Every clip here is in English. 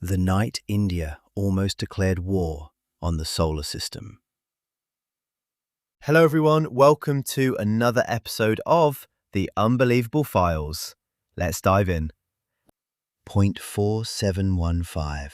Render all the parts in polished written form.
The night India almost declared war on the solar system. Hello everyone, welcome to another episode of The Unbelievable Files. Let's dive in. Point 4715.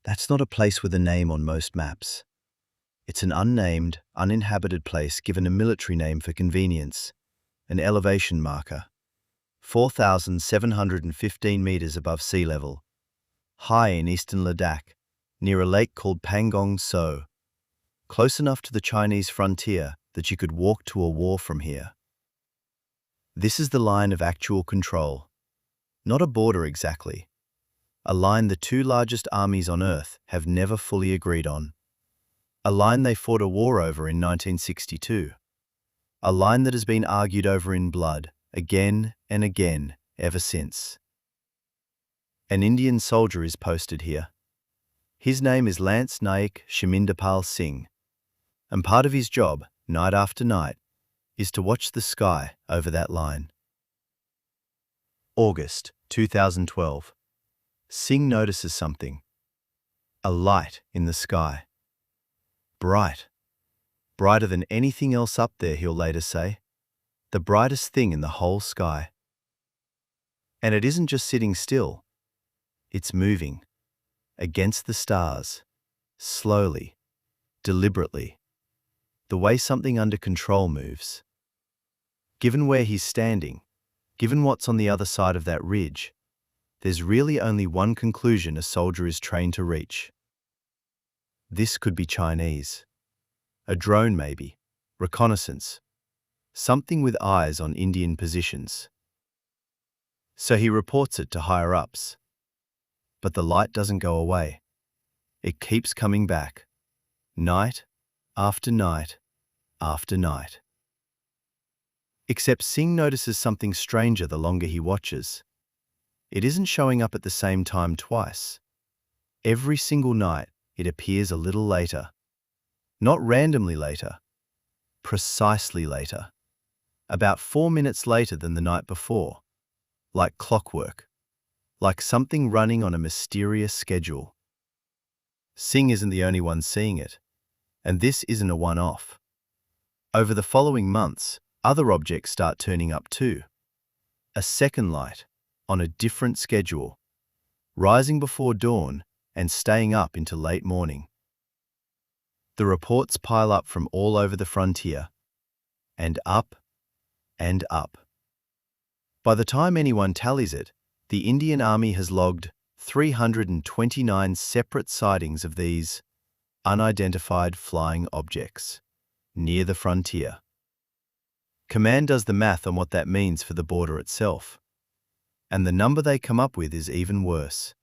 That's not a place with a name on most maps. It's an unnamed, uninhabited place given a military name for convenience, an elevation marker. 4,715 meters above sea level. High in eastern Ladakh, near a lake called Pangong Tso. Close enough to the Chinese frontier that you could walk to a war from here. This is the line of actual control. Not a border exactly. A line the two largest armies on Earth have never fully agreed on. A line they fought a war over in 1962. A line that has been argued over in blood, again and again, ever since. An Indian soldier is posted here. His name is Lance Naik Shimindapal Singh, and part of his job, night after night, is to watch the sky over that line. August 2012. Singh notices something. A light in the sky. Bright. Brighter than anything else up there, he'll later say. The brightest thing in the whole sky. And it isn't just sitting still. It's moving. Against the stars. Slowly. Deliberately. The way something under control moves. Given where he's standing, given what's on the other side of that ridge, there's really only one conclusion a soldier is trained to reach. This could be Chinese. A drone maybe. Reconnaissance. Something with eyes on Indian positions. So he reports it to higher-ups. But the light doesn't go away. It keeps coming back. Night after night after night. Except Singh notices something stranger the longer he watches. It isn't showing up at the same time twice. Every single night, it appears a little later. Not randomly later. Precisely later. About 4 minutes later than the night before. Like clockwork. Like something running on a mysterious schedule. Singh isn't the only one seeing it. And this isn't a one-off. Over the following months, other objects start turning up too. A second light, on a different schedule, rising before dawn and staying up into late morning. The reports pile up from all over the frontier, and up and up. By the time anyone tallies it, the Indian Army has logged 329 separate sightings of these unidentified flying objects near the frontier. Command does the math on what that means for the border itself, and the number they come up with is even worse.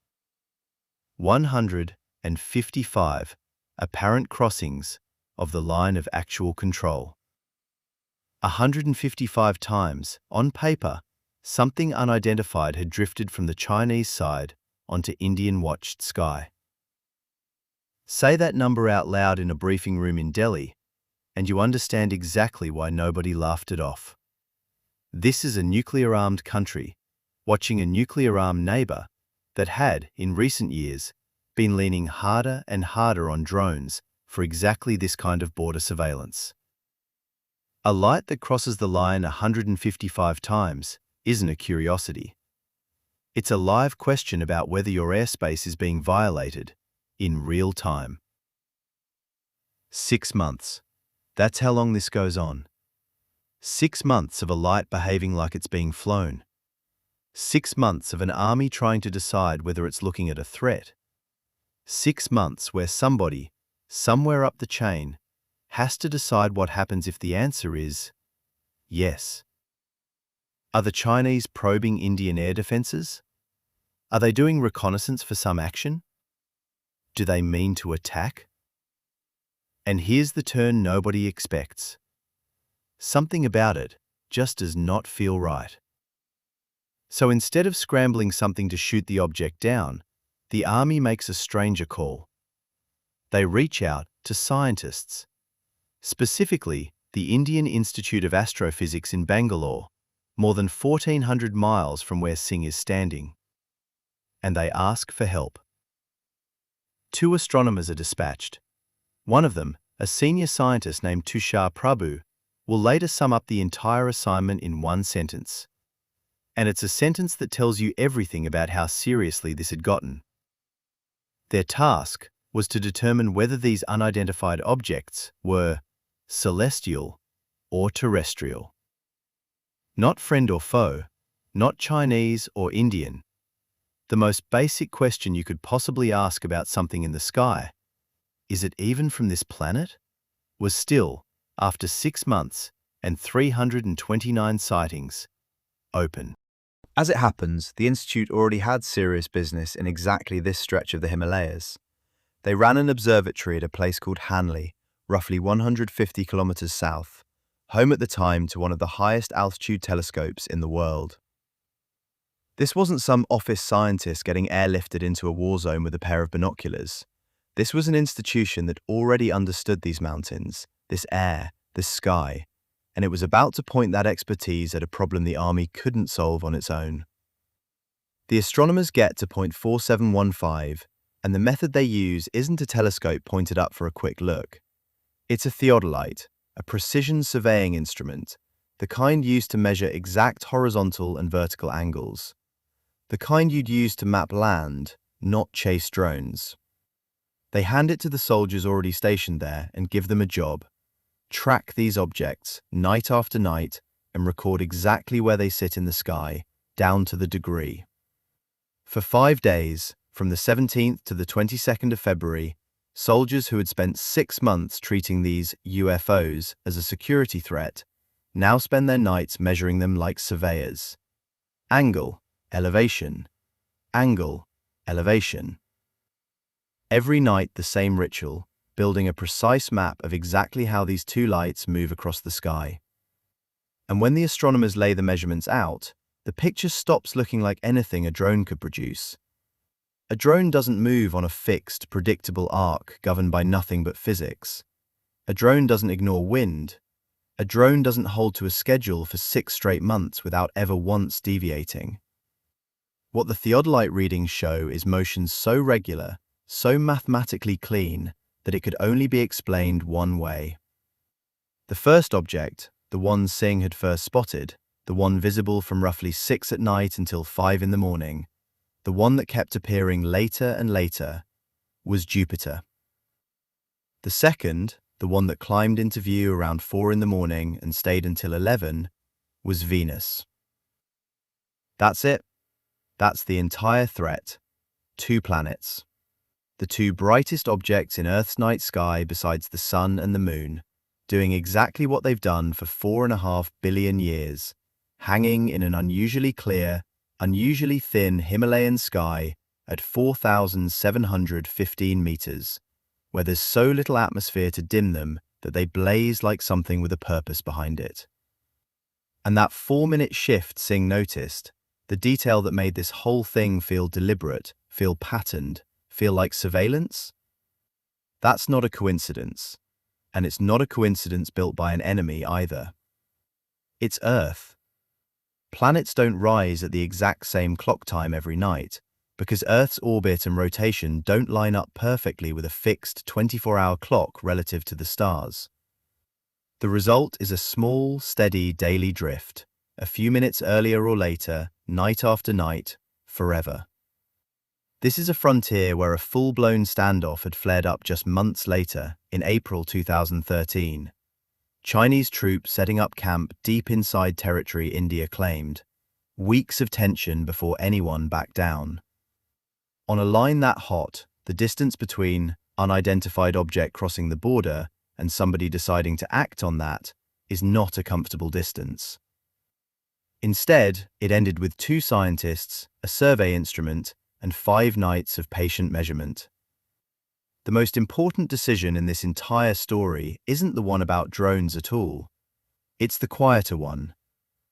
155 apparent crossings of the line of actual control. 155 times, on paper, something unidentified had drifted from the Chinese side onto Indian-watched sky. Say that number out loud in a briefing room in Delhi, and you understand exactly why nobody laughed it off. This is a nuclear-armed country, watching a nuclear-armed neighbor that had, in recent years, been leaning harder and harder on drones for exactly this kind of border surveillance. A light that crosses the line 155 times isn't a curiosity. It's a live question about whether your airspace is being violated in real time. 6 months. That's how long this goes on. 6 months of a light behaving like it's being flown. 6 months of an army trying to decide whether it's looking at a threat. 6 months where somebody, somewhere up the chain, has to decide what happens if the answer is yes. Are the Chinese probing Indian air defenses? Are they doing reconnaissance for some action? Do they mean to attack? And here's the turn nobody expects. Something about it just does not feel right. So instead of scrambling something to shoot the object down, the army makes a stranger call. They reach out to scientists, specifically the Indian Institute of Astrophysics in Bangalore, more than 1,400 miles from where Singh is standing. and they ask for help. 2 astronomers are dispatched. One of them, a senior scientist named Tushar Prabhu, will later sum up the entire assignment in one sentence. And it's a sentence that tells you everything about how seriously this had gotten. Their task was to determine whether these unidentified objects were celestial or terrestrial. Not friend or foe, not Chinese or Indian. The most basic question you could possibly ask about something in the sky, is it even from this planet? Was still, after 6 months and 329 sightings, open. As it happens, the Institute already had serious business in exactly this stretch of the Himalayas. They ran an observatory at a place called Hanley, roughly 150 kilometers south, home at the time to one of the highest altitude telescopes in the world. This wasn't some office scientist getting airlifted into a war zone with a pair of binoculars. This was an institution that already understood these mountains, this air, this sky, and it was about to point that expertise at a problem the Army couldn't solve on its own. The astronomers get to point 4715, and the method they use isn't a telescope pointed up for a quick look. It's a theodolite, a precision surveying instrument, the kind used to measure exact horizontal and vertical angles. The kind you'd use to map land, not chase drones. They hand it to the soldiers already stationed there and give them a job. Track these objects night after night and record exactly where they sit in the sky, down to the degree. For 5 days, from the 17th to the 22nd of February, soldiers who had spent 6 months treating these UFOs as a security threat now spend their nights measuring them like surveyors. Angle, elevation, angle, elevation. Every night the same ritual, building a precise map of exactly how these two lights move across the sky. And when the astronomers lay the measurements out, the picture stops looking like anything a drone could produce. A drone doesn't move on a fixed, predictable arc governed by nothing but physics. A drone doesn't ignore wind. A drone doesn't hold to a schedule for 6 straight months without ever once deviating. What the theodolite readings show is motion so regular, so mathematically clean, that it could only be explained one way. The first object, the one Singh had first spotted, the one visible from roughly 6 at night until 5 in the morning, the one that kept appearing later and later, was Jupiter. The second, the one that climbed into view around 4 in the morning and stayed until 11, was Venus. That's it. That's the entire threat. 2 planets. The 2 brightest objects in Earth's night sky besides the Sun and the Moon, doing exactly what they've done for 4.5 billion years, hanging in an unusually clear, unusually thin Himalayan sky at 4,715 meters, where there's so little atmosphere to dim them that they blaze like something with a purpose behind it. And that 4-minute shift Singh noticed, the detail that made this whole thing feel deliberate, feel patterned, feel like surveillance? That's not a coincidence. And it's not a coincidence built by an enemy either. It's Earth. Planets don't rise at the exact same clock time every night, because Earth's orbit and rotation don't line up perfectly with a fixed 24-hour clock relative to the stars. The result is a small, steady daily drift, a few minutes earlier or later, night after night, forever. This is a frontier where a full-blown standoff had flared up just months later, in April 2013. Chinese troops setting up camp deep inside territory India claimed. Weeks of tension before anyone backed down. On a line that hot, the distance between unidentified object crossing the border and somebody deciding to act on that is not a comfortable distance. Instead, it ended with 2 scientists, a survey instrument, and 5 nights of patient measurement. The most important decision in this entire story isn't the one about drones at all. It's the quieter one,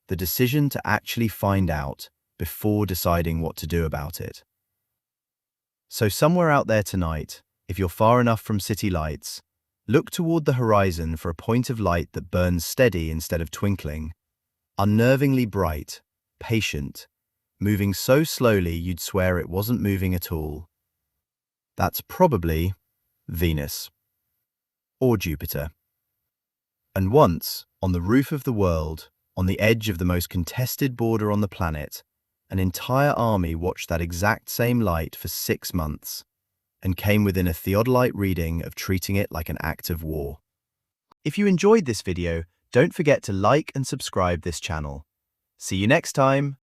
the decision to actually find out before deciding what to do about it. So somewhere out there tonight, if you're far enough from city lights, look toward the horizon for a point of light that burns steady instead of twinkling, unnervingly bright, patient, moving so slowly you'd swear it wasn't moving at all. That's probably Venus or Jupiter. And once, on the roof of the world, on the edge of the most contested border on the planet, an entire army watched that exact same light for 6 months and came within a theodolite reading of treating it like an act of war. If you enjoyed this video, don't forget to like and subscribe this channel. See you next time!